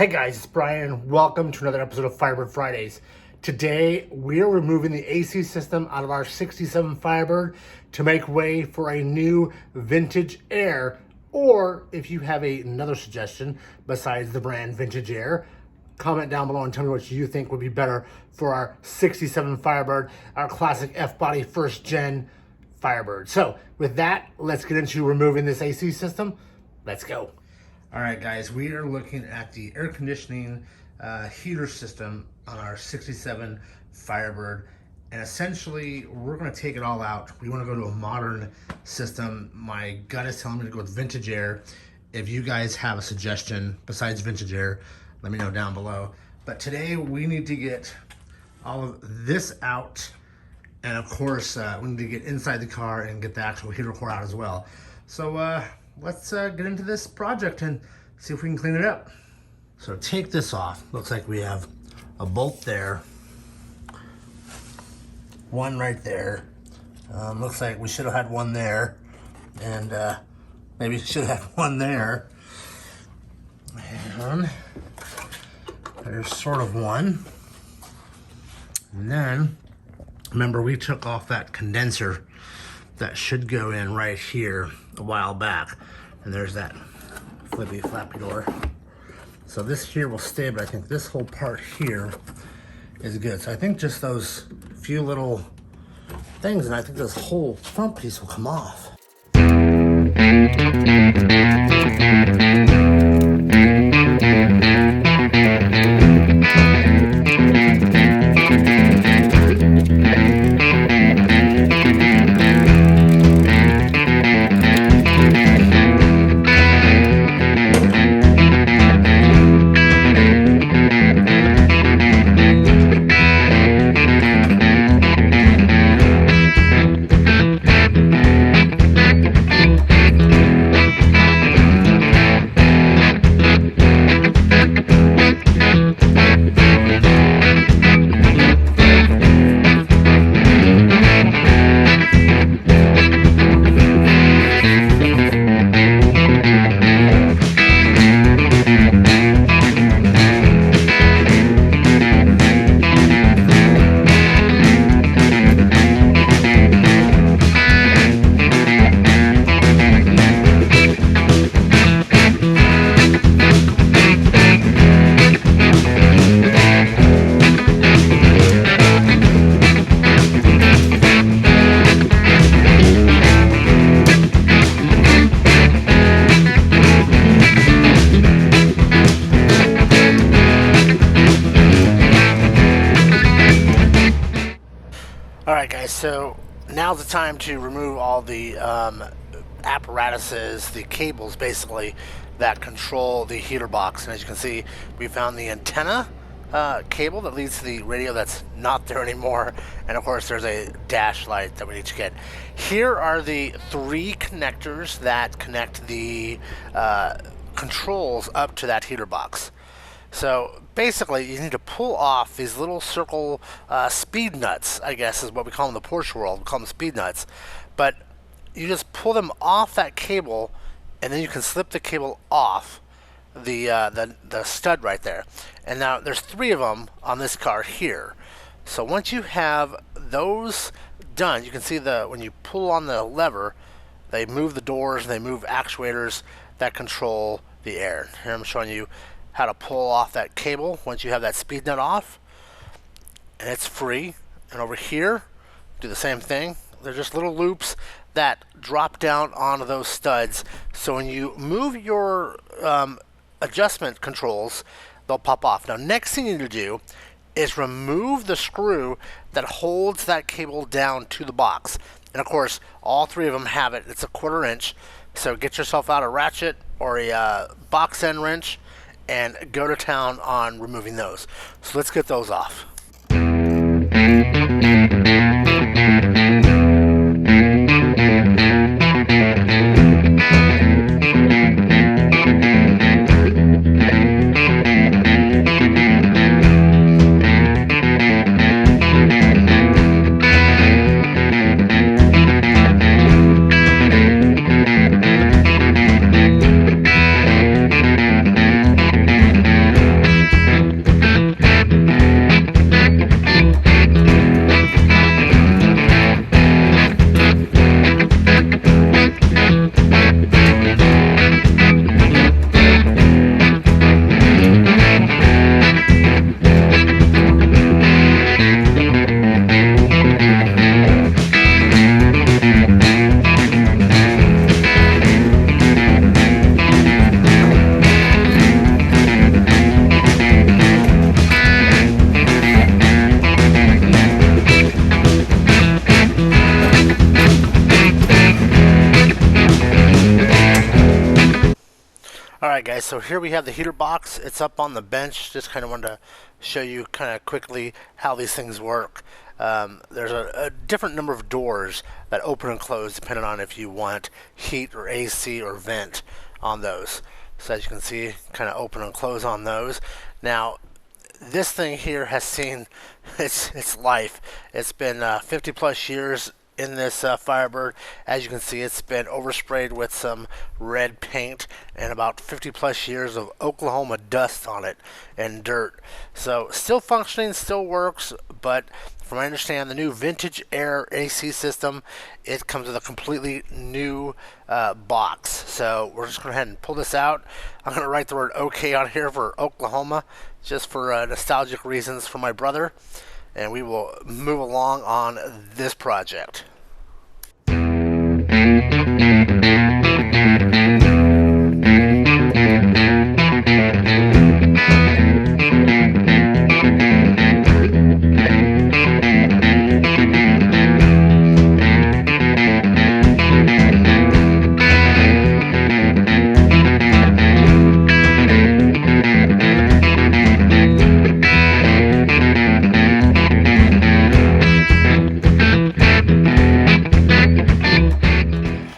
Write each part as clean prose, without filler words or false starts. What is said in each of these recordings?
Hey guys, it's Brian. Welcome to another episode of Firebird Fridays. Today, we're removing the AC system out of our 67 Firebird to make way for a new Vintage Air. Or if you have another suggestion besides the brand Vintage Air, comment down below and tell me what you think would be better for our 67 Firebird, our classic F-body first gen Firebird. So with that, let's get into removing this AC system. Let's go. All right, guys, we are looking at the air conditioning heater system on our 67 Firebird. And essentially, we're gonna take it all out. We wanna go to a modern system. My gut is telling me to go with Vintage Air. If you guys have a suggestion besides Vintage Air, let me know down below. But today, we need to get all of this out. And of course, we need to get inside the car and get the actual heater core out as well. So let's get into this project and see if we can clean it up. So take this off. Looks like we have a bolt there. One right there. Looks like we should have had one there. And maybe should have had one there. And there's sort of one. And then, remember we took off that condenser that should go in right here a while back. And there's that flappy door. So this here will stay, but I think this whole part here is good. So I think just those few little things, and I think this whole front piece will come off. Alright guys, so now's the time to remove all the apparatuses, the cables basically, that control the heater box. And as you can see, we found the antenna cable that leads to the radio that's not there anymore. And of course there's a dash light that we need to get. Here are the three connectors that connect the controls up to that heater box. So basically, you need to pull off these little circle speed nuts, I guess is what we call them in the Porsche world. We call them speed nuts. But you just pull them off that cable, and then you can slip the cable off the stud right there. And now there's three of them on this car here. So once you have those done, you can see when you pull on the lever, they move the doors, they move actuators that control the air. Here I'm showing you how to pull off that cable once you have that speed nut off, and it's free. And over here, do the same thing. They're just little loops that drop down onto those studs, so when you move your adjustment controls, they'll pop off. Now next thing you need to do is remove the screw that holds that cable down to the box. And of course all three of them have it. It's a 1/4 inch, so get yourself out a ratchet or a box end wrench and go to town on removing those. So let's get those off. Alright guys, so here we have the heater box. It's up on the bench. Just kind of wanted to show you kind of quickly how these things work. There's a different number of doors that open and close depending on if you want heat or AC or vent on those. So as you can see, kind of open and close on those. Now, this thing here has seen its life. It's been 50 plus years in this Firebird. As you can see, it's been oversprayed with some red paint and about 50 plus years of Oklahoma dust on it and dirt. So still functioning, still works, but from what I understand, the new vintage air AC system, it comes with a completely new box. So we're just going to go ahead and pull this out. I'm going to write the word OK on here for Oklahoma, just for nostalgic reasons for my brother. And we will move along on this project.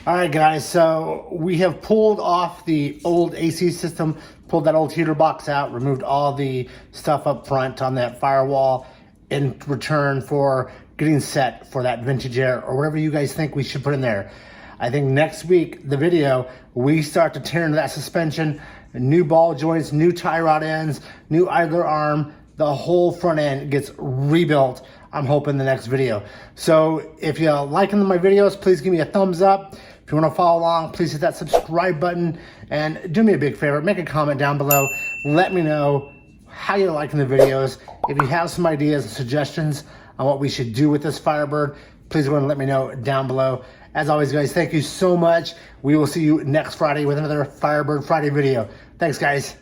Alright guys, so we have pulled off the old AC system, pulled that old heater box out, removed all the stuff up front on that firewall in return for getting set for that vintage air or whatever you guys think we should put in there. I think next week, the video, we start to tear into that suspension, new ball joints, new tie rod ends, new idler arm, the whole front end gets rebuilt. I'm hoping the next video. So if you're liking my videos, please give me a thumbs up. If you want to follow along, please hit that subscribe button and do me a big favor, make a comment down below. Let me know how you're liking the videos. If you have some ideas and suggestions on what we should do with this Firebird, please go ahead and let me know down below. As always, guys, thank you so much. We will see you next Friday with another Firebird Friday video. Thanks, guys.